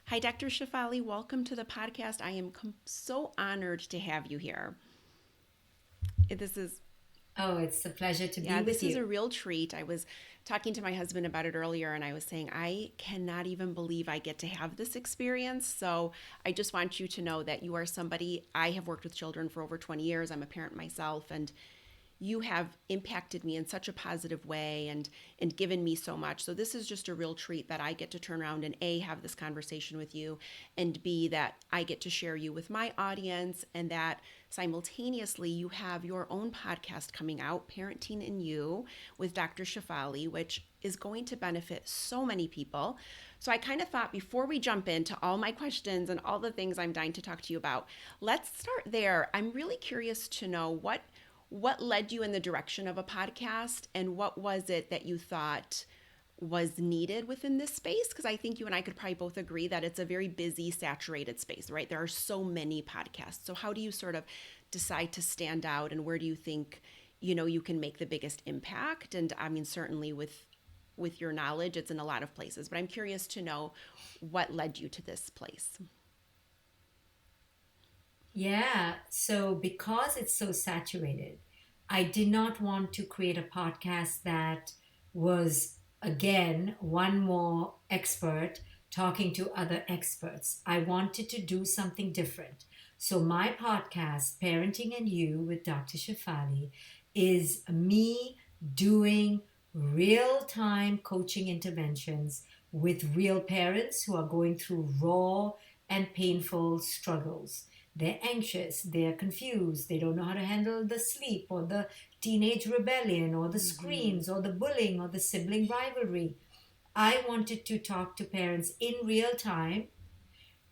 Hi, Dr. Shefali. Welcome to the podcast. I am so honored to have you here. This is Oh, it's a pleasure to Yeah, be this with is you. a real treat. I was talking to my husband about it earlier, and I was saying, I cannot even believe I get to have this experience. So I just want you to know that you are somebody. I have worked with children for over 20 years. I'm a parent myself, and you have impacted me in such a positive way and given me so much. So this is just a real treat that I get to turn around and A, have this conversation with you, and B, that I get to share you with my audience, and that simultaneously you have your own podcast coming out, Parenting in You with Dr. Shefali, which is going to benefit so many people. So I kind of thought before we jump into all my questions and all the things I'm dying to talk to you about, let's start there. I'm really curious to know what led you in the direction of a podcast, and what was it that you thought was needed within this space? Because I think you and I could probably both agree that it's a very busy, saturated space, right? There are so many podcasts. So how do you sort of decide to stand out, and where do you think, you can make the biggest impact? And I mean, certainly with your knowledge, it's in a lot of places, but I'm curious to know what led you to this place. Yeah, so because it's so saturated, I did not want to create a podcast that was, again, one more expert talking to other experts. I wanted to do something different. So, my podcast, Parenting and You with Dr. Shefali, is me doing real time coaching interventions with real parents who are going through raw and painful struggles. They're anxious, they're confused, they don't know how to handle the sleep or the teenage rebellion or the Mm-hmm. screens or the bullying or the sibling rivalry. I wanted to talk to parents in real time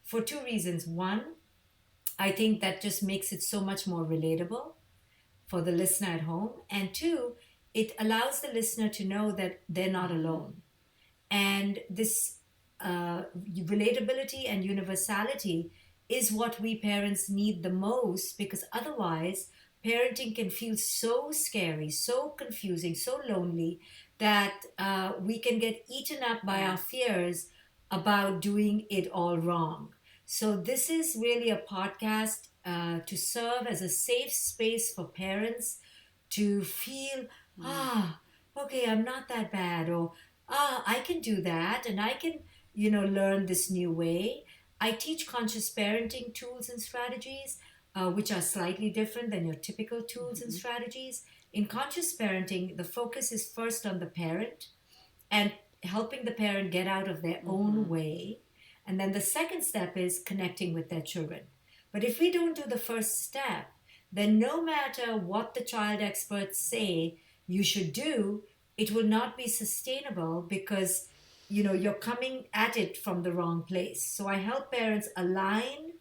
for two reasons. One, I think that just makes it so much more relatable for the listener at home. And two, it allows the listener to know that they're not Mm-hmm. alone. And this relatability and universality is what we parents need the most, because otherwise, parenting can feel so scary, so confusing, so lonely that we can get eaten up by our Yes. fears about doing it all wrong. So, this is really a podcast to serve as a safe space for parents to feel, Mm. ah, okay, I'm not that bad, or I can do that, and I can, learn this new way. I teach conscious parenting tools and strategies, which are slightly different than your typical tools and Mm-hmm. strategies. In conscious parenting, the focus is first on the parent and helping the parent get out of their own Mm-hmm. way. And then the second step is connecting with their children. But if we don't do the first step, then no matter what the child experts say you should do, it will not be sustainable, because you're coming at it from the wrong place. So I help parents align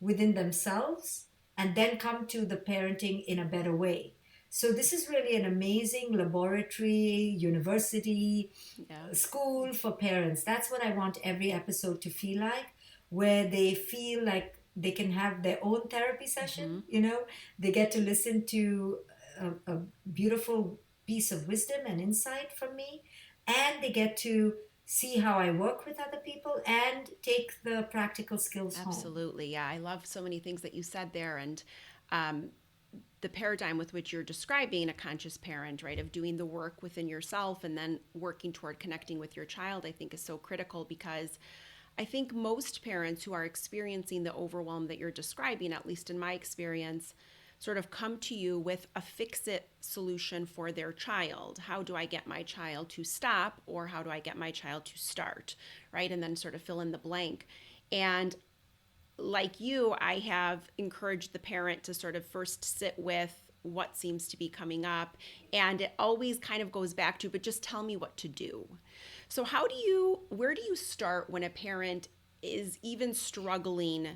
within themselves and then come to the parenting in a better way. So this is really an amazing laboratory, university, Yeah. school for parents. That's what I want every episode to feel like, where they feel like they can have their own therapy Mm-hmm. session. They get to listen to a beautiful piece of wisdom and insight from me, and they get to see how I work with other people and take the practical skills home. Absolutely. Yeah. I love so many things that you said there. And um, the paradigm with which you're describing a conscious parent, right, of doing the work within yourself and then working toward connecting with your child, I think is so critical, because I think most parents who are experiencing the overwhelm that you're describing, at least in my experience, sort of come to you with a fix it solution for their child. How do I get my child to stop, or how do I get my child to start, right? And then sort of fill in the blank. And like you, I have encouraged the parent to sort of first sit with what seems to be coming up. And it always kind of goes back to, but just tell me what to do. So, where do you start when a parent is even struggling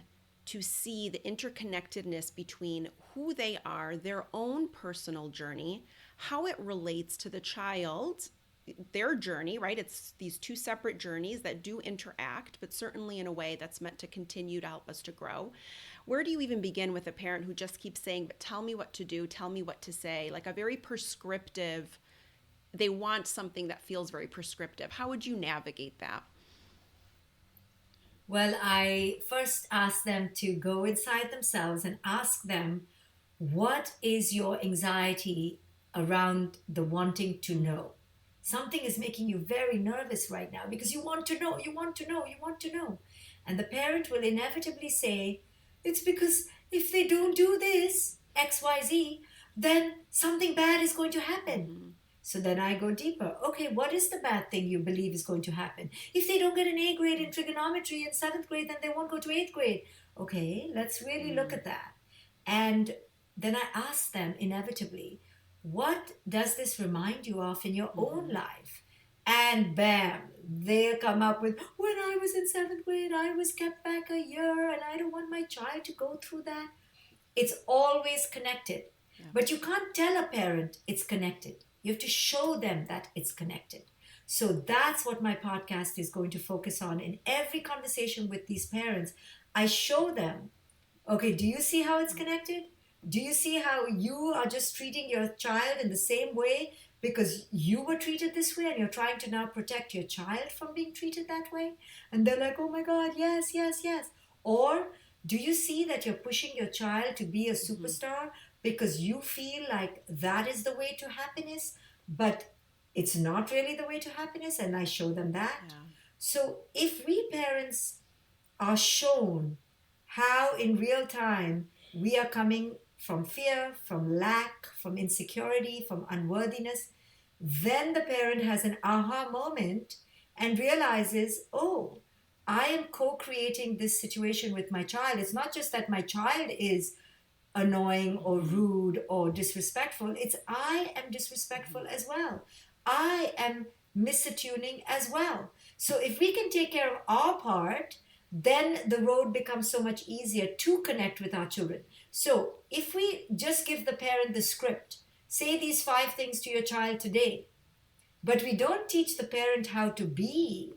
to see the interconnectedness between who they are, their own personal journey, how it relates to the child, their journey, right? It's these two separate journeys that do interact, but certainly in a way that's meant to continue to help us to grow. Where do you even begin with a parent who just keeps saying, but tell me what to do, tell me what to say, like a very prescriptive, they want something that feels very prescriptive? How would you navigate that? Well, I first ask them to go inside themselves and ask them, what is your anxiety around the wanting to know? Something is making you very nervous right now because you want to know, you want to know, you want to know. And the parent will inevitably say, it's because if they don't do this, XYZ, then something bad is going to happen. Mm-hmm. So then I go deeper. Okay, what is the bad thing you believe is going to happen? If they don't get an A grade in trigonometry in seventh grade, then they won't go to eighth grade. Okay, let's really look Mm-hmm. at that. And then I ask them inevitably, what does this remind you of in your own Mm-hmm. life? And bam, they'll come up with, when I was in seventh grade, I was kept back a year and I don't want my child to go through that. It's always connected. Yeah. But you can't tell a parent it's connected. You have to show them that it's connected. So that's what my podcast is going to focus on. In every conversation with these parents, I show them, okay, do you see how it's connected? Do you see how you are just treating your child in the same way because you were treated this way and you're trying to now protect your child from being treated that way? And they're like, oh my God, yes, yes, yes. Or do you see that you're pushing your child to be a Mm-hmm. superstar because you feel like that is the way to happiness, but it's not really the way to happiness? And I show them that. Yeah. So if we parents are shown how in real time we are coming from fear, from lack, from insecurity, from unworthiness, then the parent has an aha moment and realizes, oh, I am co creating this situation with my child. It's not just that my child is annoying or Mm-hmm. rude or disrespectful, it's I am disrespectful as well. I am misattuning as well. So if we can take care of our part, then the road becomes so much easier to connect with our children. So if we just give the parent the script, say these 5 things to your child today, but we don't teach the parent how to be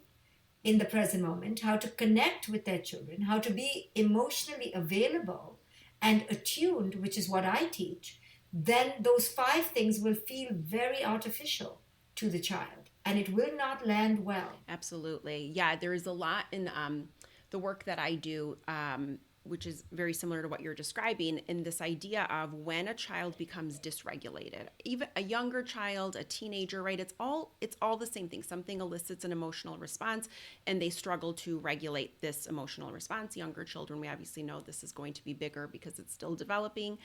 in the present moment, how to connect with their children, how to be emotionally available and attuned, which is what I teach, then those 5 things will feel very artificial to the child and it will not land well. Absolutely. Yeah, there is a lot in the work that I do, which is very similar to what you're describing, in this idea of when a child becomes dysregulated, even a younger child, a teenager, right? It's all the same thing. Something elicits an emotional response, and they struggle to regulate this emotional response. Younger children, we obviously know this is going to be bigger because it's still developing,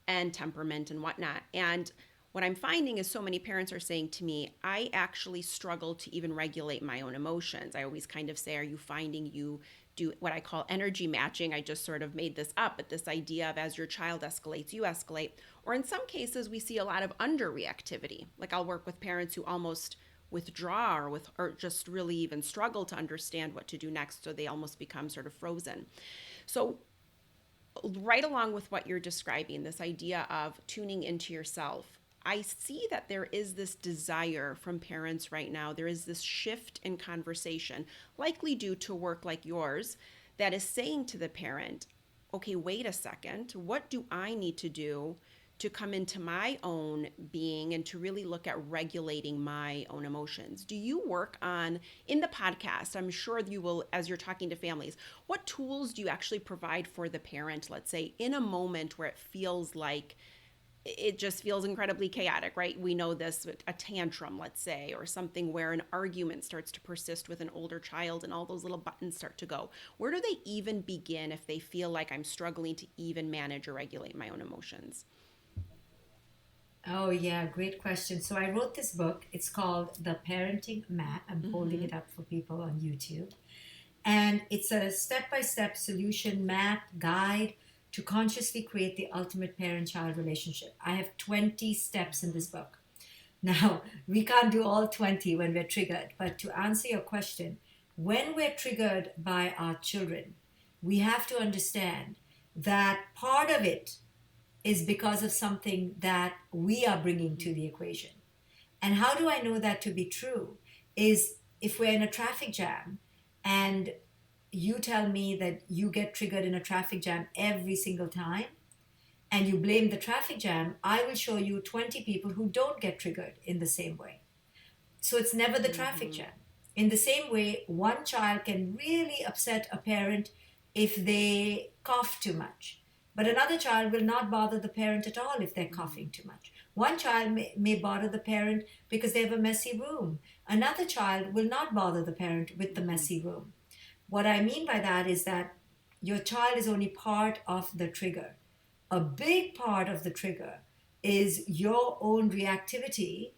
and temperament and whatnot. And what I'm finding is so many parents are saying to me, I actually struggle to even regulate my own emotions. I always kind of say, are you finding you do what I call energy matching? I just sort of made this up, but this idea of as your child escalates, you escalate. Or in some cases, we see a lot of underreactivity. Like I'll work with parents who almost withdraw or just really even struggle to understand what to do next. So they almost become sort of frozen. So right along with what you're describing, this idea of tuning into yourself, I see that there is this desire from parents right now. There is this shift in conversation, likely due to work like yours, that is saying to the parent, okay, wait a second, what do I need to do to come into my own being and to really look at regulating my own emotions? Do you work on, in the podcast, I'm sure you will, as you're talking to families, what tools do you actually provide for the parent, let's say, in a moment where it feels like it just feels incredibly chaotic, right? We know this, a tantrum, let's say, or something where an argument starts to persist with an older child and all those little buttons start to go. Where do they even begin if they feel like I'm struggling to even manage or regulate my own emotions? Oh, yeah, great question. So I wrote this book. It's called The Parenting Map. I'm holding Mm-hmm. it up for people on YouTube. And it's a step by step solution map guide to consciously create the ultimate parent child relationship. I have 20 steps in Mm-hmm. this book. Now, we can't do all 20 when we're triggered, but to answer your question, when we're triggered by our children, we have to understand that part of it is because of something that we are bringing Mm-hmm. to the equation. And how do I know that to be true? Is if we're in a traffic jam and you tell me that you get triggered in a traffic jam every single time and you blame the traffic jam, I will show you 20 people who don't get triggered in the same way. So it's never the traffic Mm-hmm. jam. In the same way, one child can really upset a parent if they cough too much, but another child will not bother the parent at all if they're coughing too much. One child may bother the parent because they have a messy room. Another child will not bother the parent with the messy room. What I mean by that is that your child is only part of the trigger. A big part of the trigger is your own reactivity,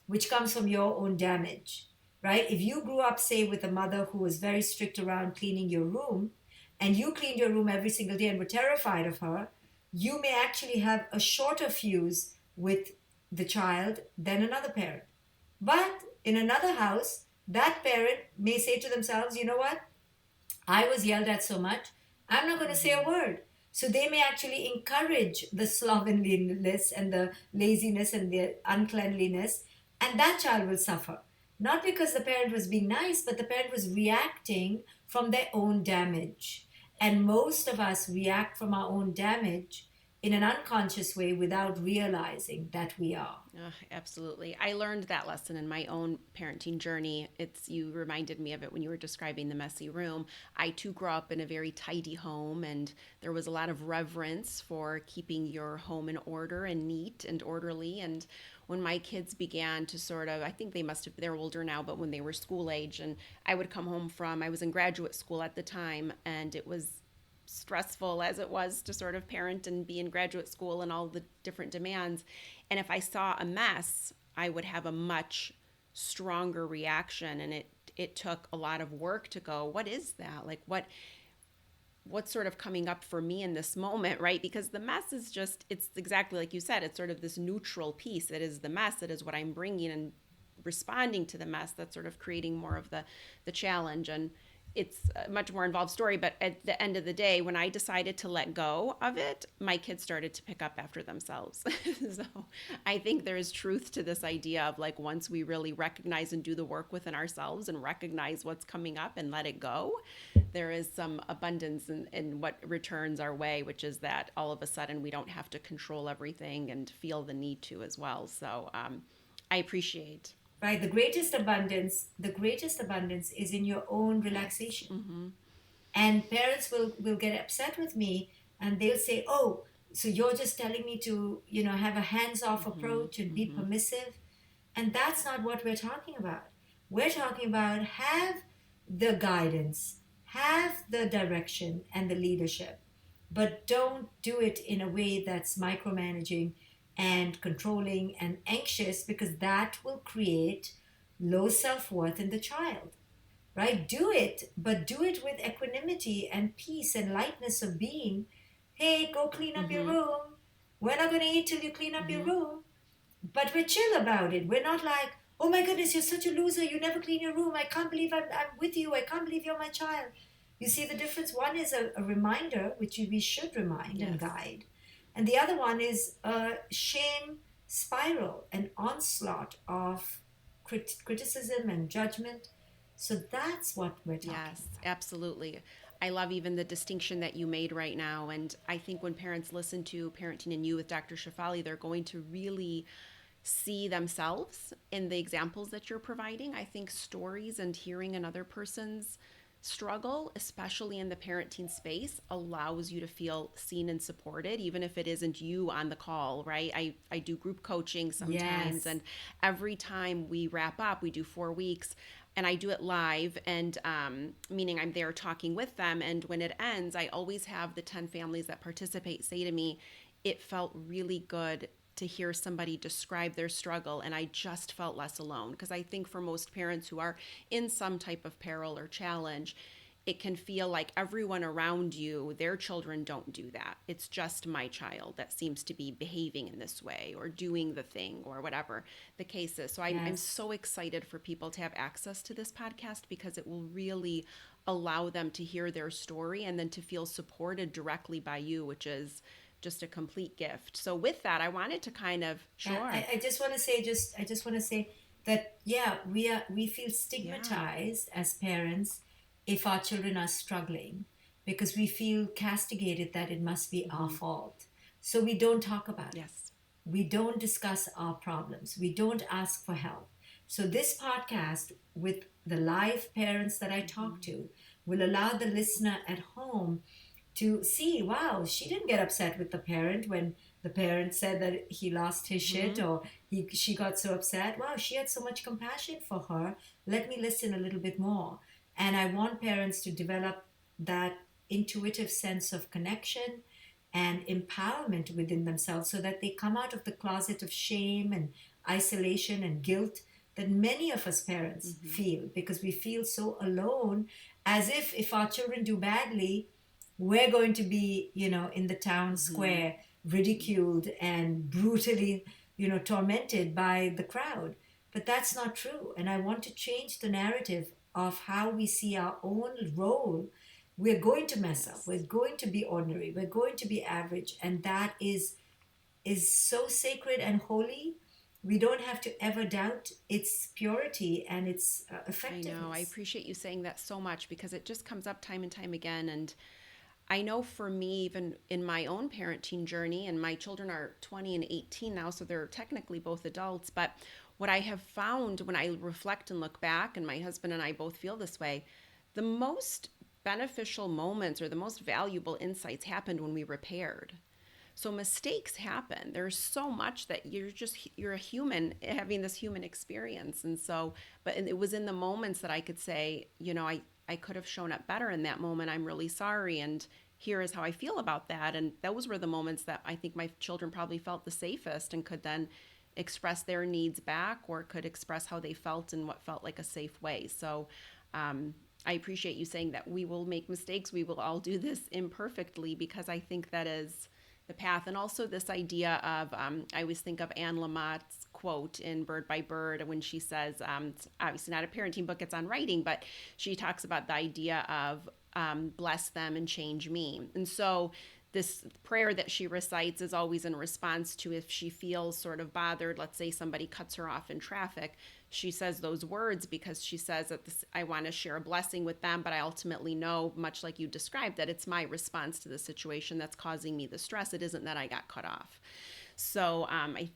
which comes from your own damage, right? If you grew up, say, with a mother who was very strict around cleaning your room, and you cleaned your room every single day and were terrified of her, you may actually have a shorter fuse with the child than another parent. But in another house, that parent may say to themselves, you know what? I was yelled at so much, I'm not going to say a word. So they may actually encourage the slovenliness and the laziness and the uncleanliness, and that child will suffer. Not because the parent was being nice, but the parent was reacting from their own damage. And most of us react from our own damage in an unconscious way without realizing that we are. Absolutely. I learned that lesson in my own parenting journey. You reminded me of it when you were describing the messy room. I too grew up in a very tidy home, and there was a lot of reverence for keeping your home in order and neat and orderly. And when my kids began to sort of, I think they're older now, but when they were school age, and I would come home I was in graduate school at the time, and it was stressful as it was to sort of parent and be in graduate school and all the different demands. And if I saw a mess, I would have a much stronger reaction. And it took a lot of work to go, what is that? Like what's sort of coming up for me in this moment, right? Because the mess is it's exactly like you said, it's sort of this neutral piece. It is the mess. It is what I'm bringing and responding to the mess that's sort of creating more of the challenge. And it's a much more involved story, but at the end of the day, when I decided to let go of it, my kids started to pick up after themselves. So I think there is truth to this idea of like, once we really recognize and do the work within ourselves and recognize what's coming up and let it go, there is some abundance in what returns our way, which is that all of a sudden we don't have to control everything and feel the need to as well. So I appreciate. Right, the greatest abundance is in your own relaxation. Mm-hmm. And parents will get upset with me, and they'll say, oh, so you're just telling me to have a hands-off Mm-hmm. approach and be Mm-hmm. permissive. And that's not what we're talking about. We're talking about have the guidance, have the direction and the leadership, but don't do it in a way that's micromanaging and controlling and anxious, because that will create low self-worth in the child. Right? Do it, but do it with equanimity and peace and lightness of being. Hey, go clean up your Mm-hmm. room. We're not going to eat till you clean up your Mm-hmm. room. But we're chill about it. We're not like, oh my goodness, you're such a loser. You never clean your room. I can't believe I'm with you. I can't believe you're my child. You see the difference? One is a reminder, which we should remind and Yes. guide. And the other one is a shame spiral, an onslaught of criticism and judgment. So that's what we're talking Yes, about. absolutely. I love even the distinction that you made right now. And I think when parents listen to Parenting and You with Dr. Shefali, they're going to really see themselves in the examples that you're providing. I think stories and hearing another person's struggle, especially in the parenting space, allows you to feel seen and supported, even if it isn't you on the call, right? I do group coaching sometimes, Yes. and every time we wrap up, we do 4 weeks, and I do it live, and meaning I'm there talking with them. And when it ends, I always have the 10 families that participate say to me, it felt really good to hear somebody describe their struggle, and I just felt less alone. Because I think for most parents who are in some type of peril or challenge, it can feel like everyone around you, their children don't do that. It's just my child that seems to be behaving in this way or doing the thing or whatever the case is. So I'm Yes. so excited for people to have access to this podcast, because it will really allow them to hear their story and then to feel supported directly by you, which is just a complete gift. So with that, I wanted to kind of Yeah, sure. I just want to say I just want to say that yeah, we feel Yeah. stigmatized as parents if our children are struggling, because we feel castigated that it must be our Mm-hmm. fault. So we don't talk about it. Yes. We don't discuss our problems. We don't ask for help. So this podcast with the live parents that I talk Mm-hmm. to will allow the listener at home to see, wow, she didn't get upset with the parent when the parent said that he lost his shit, Mm-hmm. or she got so upset. Wow, she had so much compassion for her. Let me listen a little bit more. And I want parents to develop that intuitive sense of connection and empowerment within themselves so that they come out of the closet of shame and isolation and guilt that many of us parents Mm-hmm. feel, because we feel so alone, as if our children do badly, we're going to be, in the town Mm-hmm. square, ridiculed and brutally, tormented by the crowd. But that's not true. And I want to change the narrative of how we see our own role. We're going to mess up. We're Yes. going to be ordinary. We're going to be average. And that is so sacred and holy. We don't have to ever doubt its purity and its I know. I effectiveness. appreciate you saying that so much because it just comes up time and time again. And I know for me, even in my own parenting journey, and my children are 20 and 18 now, so they're technically both adults. But what I have found when I reflect and look back, and my husband and I both feel this way, the most beneficial moments or the most valuable insights happened when we repaired. So mistakes happen. There's so much that you're a human having this human experience. And so and it was in the moments that I could say, I could have shown up better in that moment. I'm really sorry, and here is how I feel about that. And those were the moments that I think my children probably felt the safest and could then express their needs back, or could express how they felt in what felt like a safe way. So I appreciate you saying that we will make mistakes. We will all do this imperfectly, because I think that is the path. And also this idea of, I always think of Anne Lamott's quote in Bird by Bird when she says, it's obviously not a parenting book, it's on writing, but she talks about the idea of bless them and change me. And so this prayer that she recites is always in response to if she feels sort of bothered. Let's say somebody cuts her off in traffic. She says those words because she says that I want to share a blessing with them, but I ultimately know, much like you described, that it's my response to the situation that's causing me the stress. It isn't that I got cut off. So I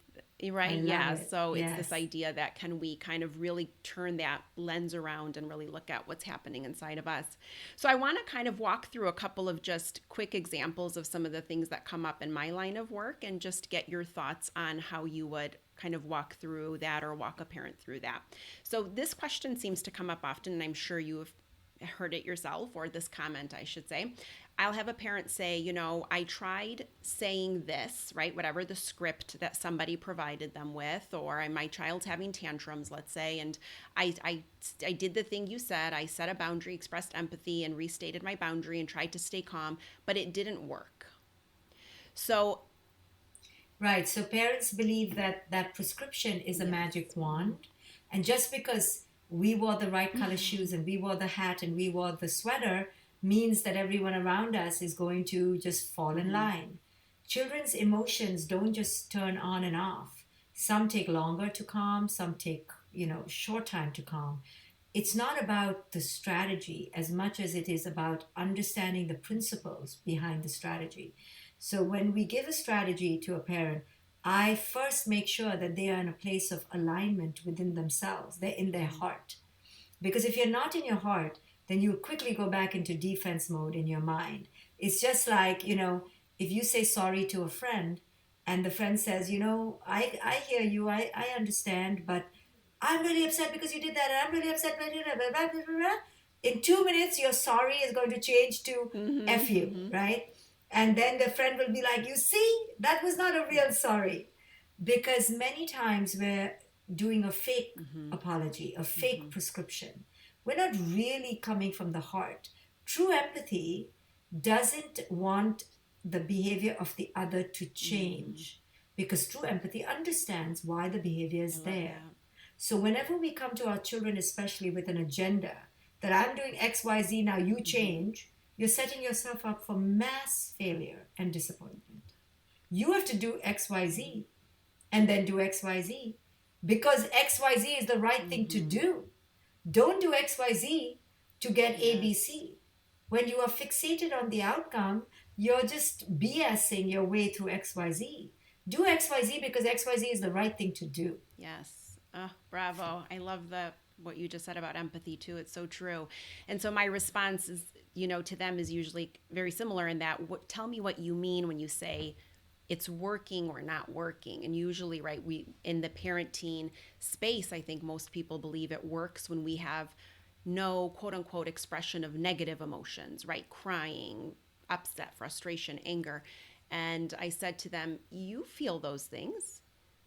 right, love yeah. it. So it's this Yes. idea that can we kind of really turn that lens around and really look at what's happening inside of us. So I want to kind of walk through a couple of just quick examples of some of the things that come up in my line of work, and just get your thoughts on how you would kind of walk through that or walk a parent through that. So this question seems to come up often, and I'm sure you have heard it yourself, or this comment, I should say. I'll have a parent say, I tried saying this, right? Whatever the script that somebody provided them with, or my child's having tantrums, let's say, and I did the thing you said. I set a boundary, expressed empathy, and restated my boundary and tried to stay calm, but it didn't work. So, Right. So parents believe that that prescription is a yes. magic wand. And just because we wore the right color shoes and we wore the hat and we wore the sweater means that everyone around us is going to just fall in Mm-hmm. line. Children's emotions don't just turn on and off. Some take longer to calm, some take, short time to calm. It's not about the strategy as much as it is about understanding the principles behind the strategy. So when we give a strategy to a parent, I first make sure that they are in a place of alignment within themselves. They're in their Mm-hmm. heart. Because if you're not in your heart, then you quickly go back into defense mode in your mind. It's just like, if you say sorry to a friend and the friend says, I hear you, I understand, but I'm really upset because you did that, and I'm really upset. Blah, blah, blah, blah, blah, blah. In 2 minutes, your sorry is going to change to F Mm-hmm. you, Mm-hmm. right? And then the friend will be like, you see, that was not a real Yes. sorry. Because many times we're doing a fake Mm-hmm. apology, a fake Mm-hmm. prescription. We're not really coming from the heart. True empathy doesn't want the behavior of the other to Mm-hmm. change, because true empathy understands why the behavior I is love there. that. So whenever we come to our children, especially with an agenda that I'm doing XYZ, now you Mm-hmm. change, you're setting yourself up for mass failure and disappointment. You have to do XYZ and then do XYZ because XYZ is the right thing to Mm-hmm. do. Don't do XYZ to get Yes. ABC. When you are fixated on the outcome, you're just BSing your way through XYZ. Do XYZ because XYZ is the right thing to do. Yes. Oh, bravo. I love the what you just said about empathy too. It's so true. And so my response is, to them is usually very similar in that tell me what you mean when you say it's working or not working. And usually, right, we in the parenting space, I think most people believe it works when we have no quote unquote expression of negative emotions, right? Crying, upset, frustration, anger. And I said to them, you feel those things.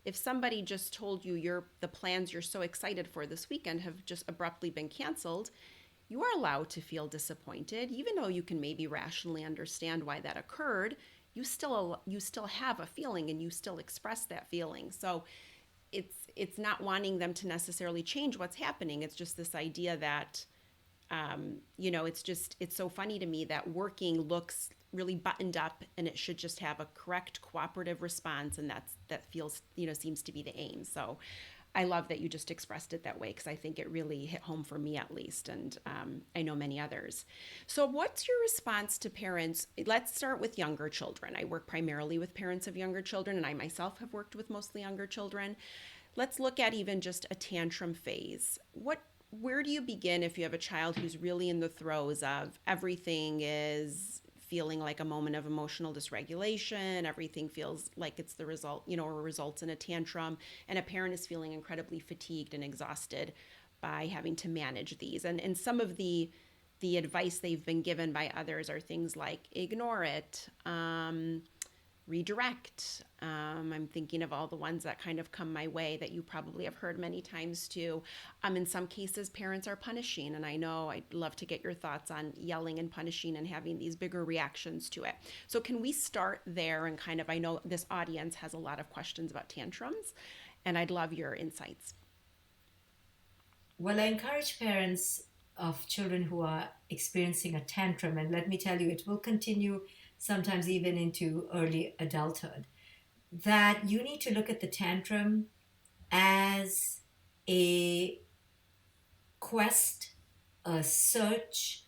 If somebody just told you the plans you're so excited for this weekend have just abruptly been canceled, you are allowed to feel disappointed, even though you can maybe rationally understand why that occurred. You still have a feeling, and you still express that feeling. So it's not wanting them to necessarily change what's happening. It's just this idea that it's so funny to me that working looks really buttoned up, and it should just have a correct cooperative response, and that feels, seems to be the aim. So I love that you just expressed it that way, because I think it really hit home for me at least, and I know many others. So what's your response to parents? Let's start with younger children. I work primarily with parents of younger children, and I myself have worked with mostly younger children. Let's look at even just a tantrum phase. Where do you begin if you have a child who's really in the throes of everything is feeling like a moment of emotional dysregulation, everything feels like it's the result, or results in a tantrum, and a parent is feeling incredibly fatigued and exhausted by having to manage these. And some of the advice they've been given by others are things like ignore it, redirect. I'm thinking of all the ones that kind of come my way that you probably have heard many times too. In some cases, parents are punishing, and I know I'd love to get your thoughts on yelling and punishing and having these bigger reactions to it. So, can we start there and kind of, I know this audience has a lot of questions about tantrums, and I'd love your insights. Well, I encourage parents of children who are experiencing a tantrum, and let me tell you, it will continue sometimes even into early adulthood, that you need to look at the tantrum as a quest, a search,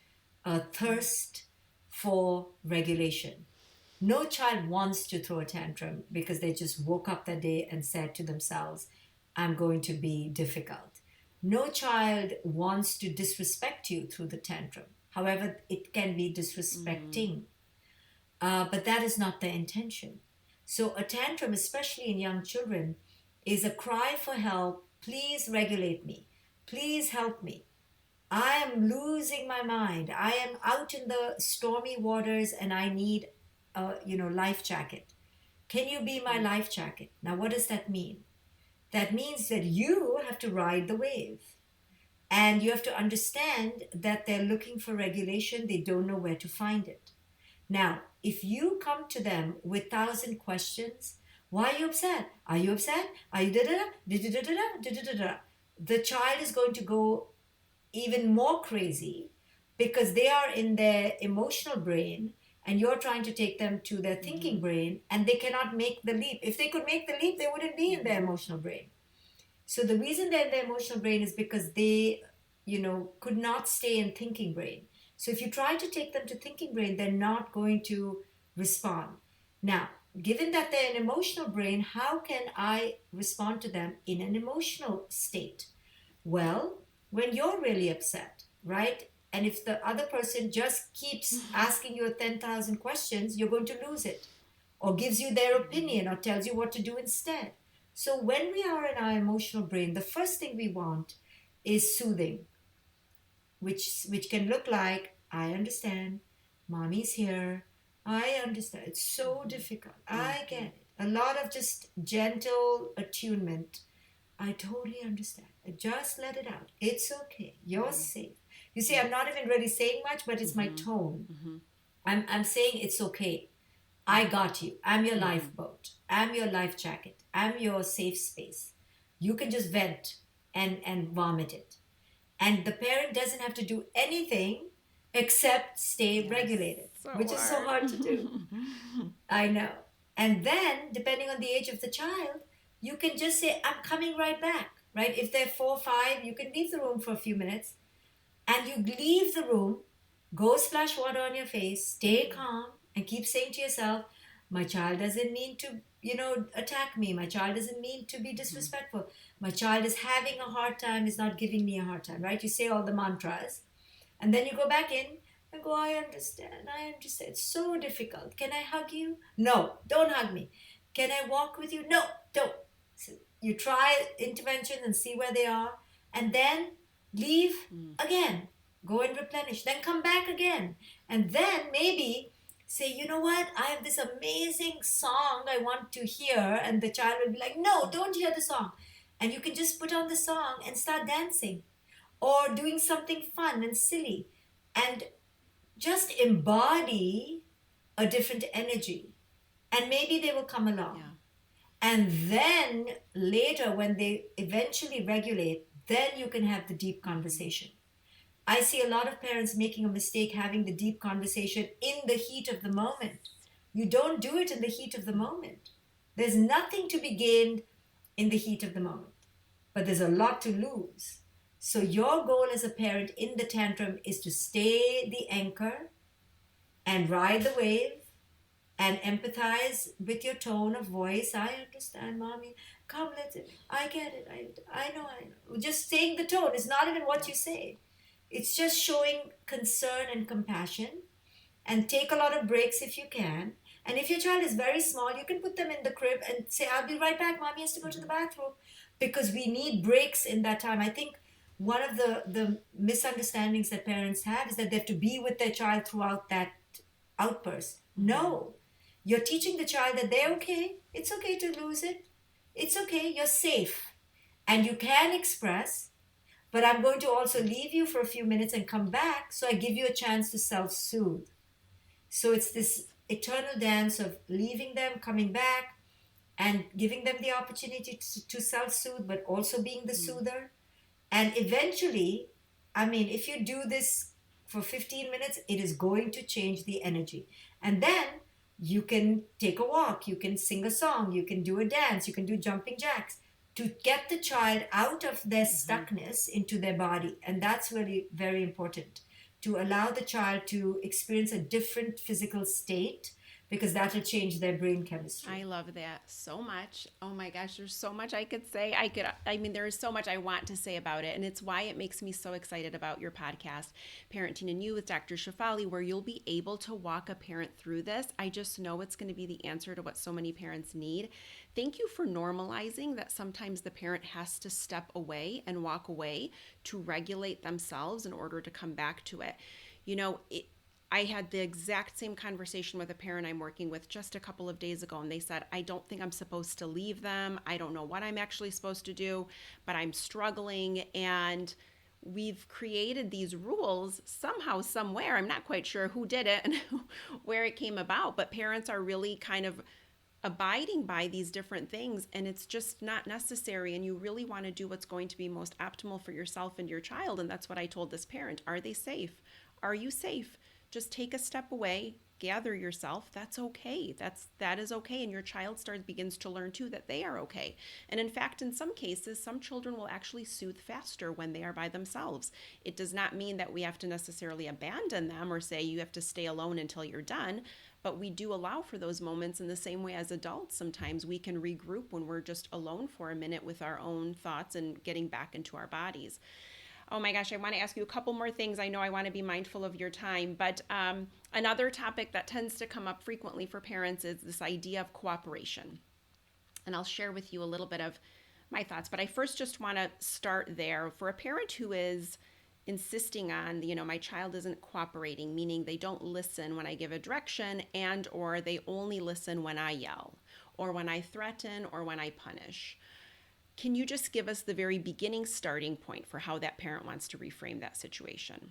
a thirst for regulation. No child wants to throw a tantrum because they just woke up that day and said to themselves, I'm going to be difficult. No child wants to disrespect you through the tantrum. However, it can be Mm-hmm. disrespecting, but that is not their intention. So, a tantrum, especially in young children, is a cry for help. Please regulate me. Please help me. I am losing my mind. I am out in the stormy waters and I need a life jacket. Can you be my life jacket? Now, what does that mean? That means that you have to ride the wave. And you have to understand that they're looking for regulation, they don't know where to find it. Now, if you come to them with 1,000 questions, why are you upset? Are you upset? Are you da da da da da da da da da? The child is going to go even more crazy because they are in their emotional brain and you're trying to take them to their thinking Mm-hmm. brain and they cannot make the leap. If they could make the leap, they wouldn't be in their Mm-hmm. emotional brain. So the reason they're in their emotional brain is because they, could not stay in thinking brain. So if you try to take them to thinking brain, they're not going to respond. Now, given that they're in emotional brain, how can I respond to them in an emotional state? Well, when you're really upset, right? And if the other person just keeps asking you 10,000 questions, you're going to lose it, or gives you their opinion or tells you what to do instead. So when we are in our emotional brain, the first thing we want is soothing, which can look like, I understand, mommy's here, I understand. It's so difficult. I get Mm-hmm. it. A lot of just gentle attunement. I totally understand. Just let it out. It's okay. You're Mm-hmm. safe. You see, I'm Yes. not even really saying much, but it's my Mm-hmm. tone. Mm-hmm. I'm saying it's okay. I got you. I'm your Mm-hmm. lifeboat. I'm your life jacket. I'm your safe space. You can just vent and vomit it. And the parent doesn't have to do anything except stay Yes. regulated, So which is so hard. hard to do. I know. And then, depending on the age of the child, you can just say, I'm coming right back, right? If they're 4, 5, you can leave the room for a few minutes and you leave the room, go splash water on your face, stay calm, and keep saying to yourself, my child doesn't mean to, attack me. My child doesn't mean to be disrespectful. My child is having a hard time, is not giving me a hard time, right? You say all the mantras, and then you go back in and go, I understand, I understand. It's so difficult. Can I hug you? No, don't hug me. Can I walk with you? No, don't. So you try intervention and see where they are, and then leave again. Go and replenish, then come back again. And then maybe say, you know what, I have this amazing song I want to hear. And the child will be like, no, don't hear the song. And you can just put on the song and start dancing or doing something fun and silly and just embody a different energy. And maybe they will come along. Yeah. And then later, when they eventually regulate, then you can have the deep conversation. I see a lot of parents making a mistake having the deep conversation in the heat of the moment. You don't do it in the heat of the moment. There's nothing to be gained in the heat of the moment, but there's a lot to lose. So your goal as a parent in the tantrum is to stay the anchor and ride the wave and empathize with your tone of voice. I understand, mommy. Come, I get it. I know. Just saying the tone is not even what you say. It's just showing concern and compassion, and take a lot of breaks if you can. And if your child is very small, you can put them in the crib and say, I'll be right back. Mommy has to go to the bathroom, because we need breaks in that time. I think one of the misunderstandings that parents have is that they have to be with their child throughout that outburst. No, you're teaching the child that they're okay. It's okay to lose it. It's okay. You're safe. And you can express, but I'm going to also leave you for a few minutes and come back, so I give you a chance to self-soothe. So it's this eternal dance of leaving them, coming back, and giving them the opportunity to self-soothe, but also being the soother. And eventually, I mean, if you do this for 15 minutes, it is going to change the energy. And then you can take a walk, you can sing a song, you can do a dance, you can do jumping jacks, to get the child out of their stuckness into their body. And that's really very important, to allow the child to experience a different physical state, because that'll change their brain chemistry. I love that so much. Oh my gosh, there's so much I could say. There is so much I want to say about it. And it's why it makes me so excited about your podcast, Parenting and You with Dr. Shefali, where you'll be able to walk a parent through this. I just know it's going to be the answer to what so many parents need. Thank you for normalizing that sometimes the parent has to step away and walk away to regulate themselves in order to come back to it. I had the exact same conversation with a parent I'm working with just a couple of days ago, and they said, I don't think I'm supposed to leave them. I don't know what I'm actually supposed to do, but I'm struggling. And we've created these rules somehow, somewhere. I'm not quite sure who did it and where it came about, but parents are really kind of abiding by these different things, and it's just not necessary. And you really want to do what's going to be most optimal for yourself and your child. And that's what I told this parent. Are they safe? Are you safe? Just take a step away, gather yourself. That's okay. That is okay. And your child begins to learn too that they are okay. And in fact, in some cases, some children will actually soothe faster when they are by themselves. It does not mean that we have to necessarily abandon them or say you have to stay alone until you're done. But we do allow for those moments in the same way as adults. Sometimes we can regroup when we're just alone for a minute with our own thoughts and getting back into our bodies. Oh my gosh, I want to ask you a couple more things. I know I want to be mindful of your time, but another topic that tends to come up frequently for parents is this idea of cooperation. And I'll share with you a little bit of my thoughts, but I first just want to start there. For a parent who is insisting on, my child isn't cooperating, meaning they don't listen when I give a direction, and or they only listen when I yell or when I threaten or when I punish. Can you just give us the very beginning starting point for how that parent wants to reframe that situation?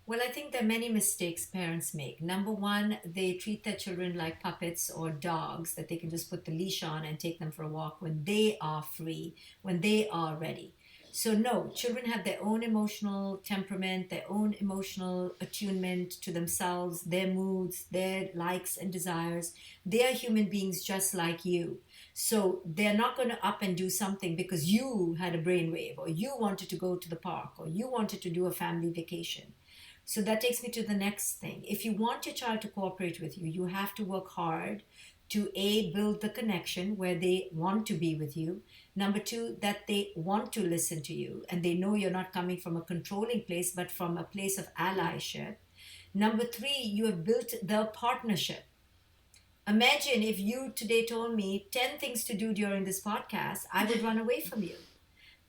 Well, I think there are many mistakes parents make. Number one, they treat their children like puppets or dogs that they can just put the leash on and take them for a walk when they are free, when they are ready. So no, children have their own emotional temperament, their own emotional attunement to themselves, their moods, their likes and desires. They are human beings just like you. So they're not going to up and do something because you had a brainwave, or you wanted to go to the park, or you wanted to do a family vacation. So that takes me to the next thing. If you want your child to cooperate with you, you have to work hard to build the connection where they want to be with you. Number two, that they want to listen to you and they know you're not coming from a controlling place but from a place of allyship. Number three, you have built the partnership. Imagine if you today told me 10 things to do during this podcast, I would run away from you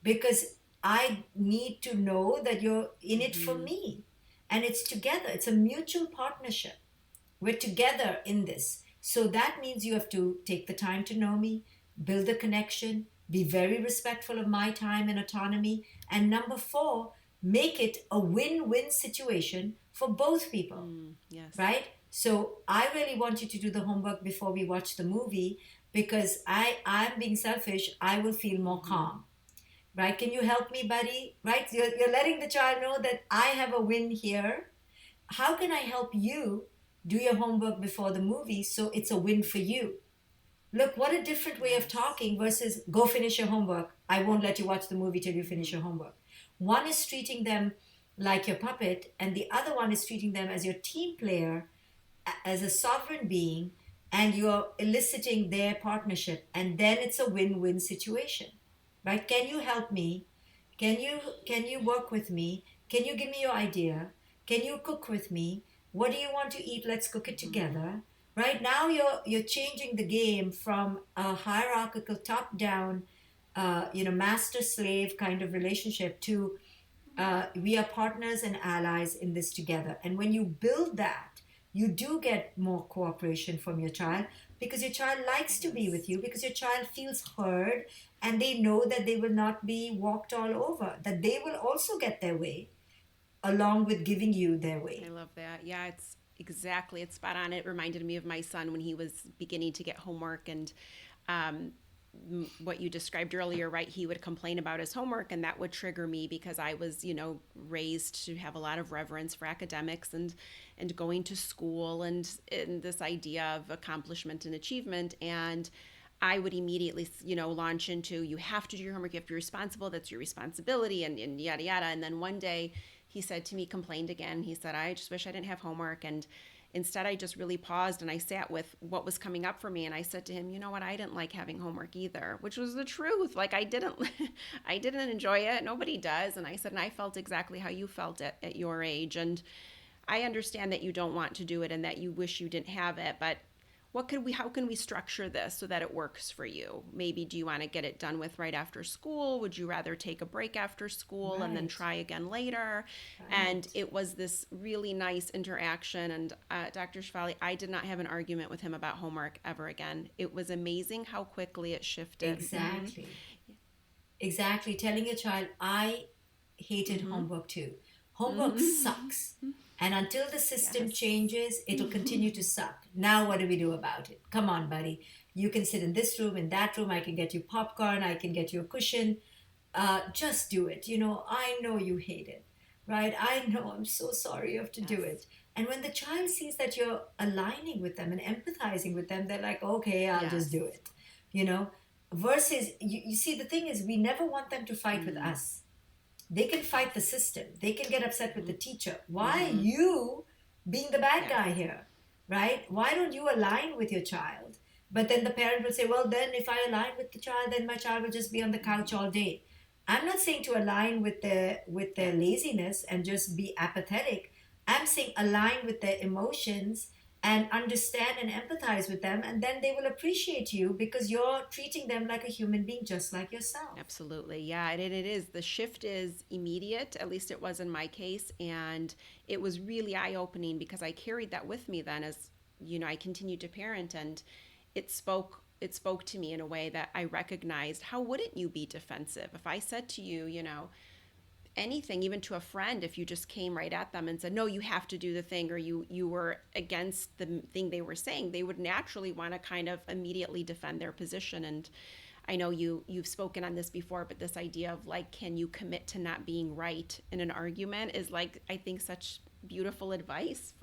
because I need to know that you're in it for Mm-hmm. me. And it's together, it's a mutual partnership. We're together in this. So that means you have to take the time to know me, build a connection, be very respectful of my time and autonomy. And number four, make it a win win situation for both people, Yes. right? So I really want you to do the homework before we watch the movie because I'm being selfish. I will feel more Mm-hmm. calm, right? Can you help me, buddy? Right? You're letting the child know that I have a win here. How can I help you do your homework before the movie so it's a win for you? Look, what a different way of Yes. talking versus go finish your homework. I won't let you watch the movie till you finish Mm-hmm. your homework. One is treating them like your puppet, and the other one is treating them as your team player, as a sovereign being, and you're eliciting their partnership, and then it's a win-win situation, right? Can you help me? Can you work with me? Can you give me your idea? Can you cook with me? What do you want to eat? Let's cook it Mm-hmm. together. Right now, you're changing the game from a hierarchical, top-down, master slave kind of relationship to we are partners and allies in this together. And when you build that, you do get more cooperation from your child because your child likes to be Yes. with you, because your child feels heard and they know that they will not be walked all over, that they will also get their way along with giving you their I way. love that. Yeah, it's spot on. It reminded me of my son when he was beginning to get homework and um, what you described earlier, right? He would complain about his homework, and that would trigger me because I was, raised to have a lot of reverence for academics and going to school and this idea of accomplishment and achievement. And I would immediately, launch into you have to do your homework, you have to be responsible, that's your responsibility, and yada yada. And then one day he said to me, complained again. He said, I just wish I didn't have homework. And instead, I just really paused and I sat with what was coming up for me. And I said to him, you know what? I didn't like having homework either, which was the truth. Like I didn't, I didn't enjoy it. Nobody does. And I said, and I felt exactly how you felt at your age. And I understand that you don't want to do it and that you wish you didn't have it, but how can we structure this so that it works for you? Maybe do you want to get it done with right after school? Would you rather take a break after school and then Right, try again later? And right. it was this really nice interaction. And Dr. Shefali, I did not have an argument with him about homework ever again. It was amazing how quickly it shifted. Mm-hmm. Exactly. Exactly. Telling your child, I hated Mm-hmm. homework too. Homework Mm-hmm. sucks. And until the system Yes. changes, it'll continue to suck. Now, what do we do about it? Come on, buddy. You can sit in this room, in that room. I can get you popcorn. I can get you a cushion. Just do it. I know you hate it, right? I know. I'm so sorry you have to do Yes. it. And when the child sees that you're aligning with them and empathizing with them, they're like, okay, I'll just Yes. do it. You know, versus, you see, the thing is, we never want them to fight with Mm. us. They can fight the Yes. system. They can get upset with Mm-hmm. the teacher. Why Mm-hmm. you being the bad Yes. guy here, right? Why don't you align with your child? But then the parent will say, well, then if I align with the child, then my child will just be on the couch Mm-hmm. all day. I'm not saying to align with their Yes. laziness and just be apathetic. I'm saying align with their emotions and understand and empathize with them, and then they will appreciate you because you're treating them like a human being just like yourself. Absolutely. Yeah, and it is. The shift is immediate, at least it was in my case. And it was really eye opening because I carried that with me then as, I continued to parent and it spoke to me in a way that I recognized how wouldn't you be defensive if I said to you, anything, even to a friend, if you just came right at them and said, no, you have to do the thing, or you were against the thing they were saying, they would naturally want to kind of immediately defend their position. And I know you've spoken on this before, but this idea of like, can you commit to not being right in an argument is like, I think, such beautiful advice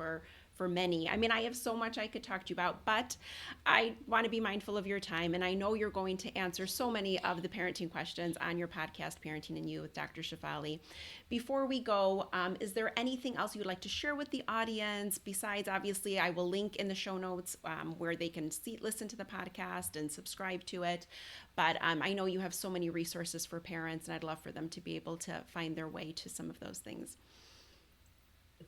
for many. I mean, I have so much I could talk to you about, but I want to be mindful of your time. And I know you're going to answer so many of the parenting questions on your podcast, Parenting and You with Dr. Shefali. Before we go, is there anything else you'd like to share with the audience? Besides, obviously, I will link in the show notes where they can listen to the podcast and subscribe to it. But I know you have so many resources for parents, and I'd love for them to be able to find their way to some of those things.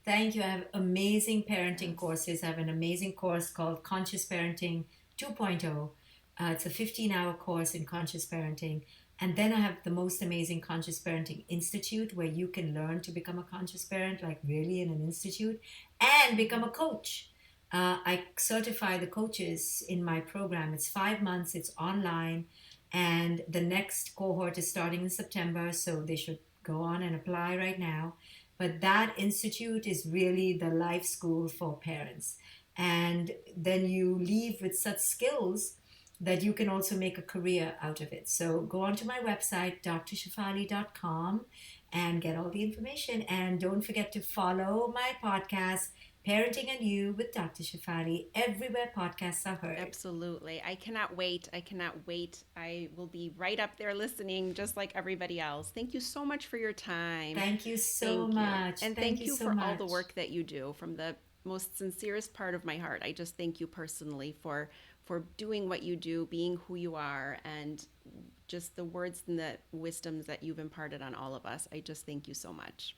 Thank you. I have amazing parenting Yes. courses. I have an amazing course called Conscious Parenting 2.0. It's a 15-hour course in conscious parenting. And then I have the most amazing Conscious Parenting Institute where you can learn to become a conscious parent, like really in an institute, and become a coach. I certify the coaches in my program. It's 5 months, it's online, and the next cohort is starting in September, so they should go on and apply right now. But that institute is really the life school for parents. And then you leave with such skills that you can also make a career out of it. So go onto my website, drshefali.com, and get all the information. And don't forget to follow my podcast, Parenting and You with Dr. Shefali, everywhere podcasts are heard. Absolutely. I cannot wait. I cannot wait. I will be right up there listening just like everybody else. Thank you so much for your time. Thank you so Thank you. much. And Thank thank you you so for all the much. work that you do from the most sincerest part of my heart. I just thank you personally for doing what you do, being who you are, and just the words and the wisdoms that you've imparted on all of us. I just thank you so much.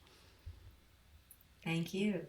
Thank you.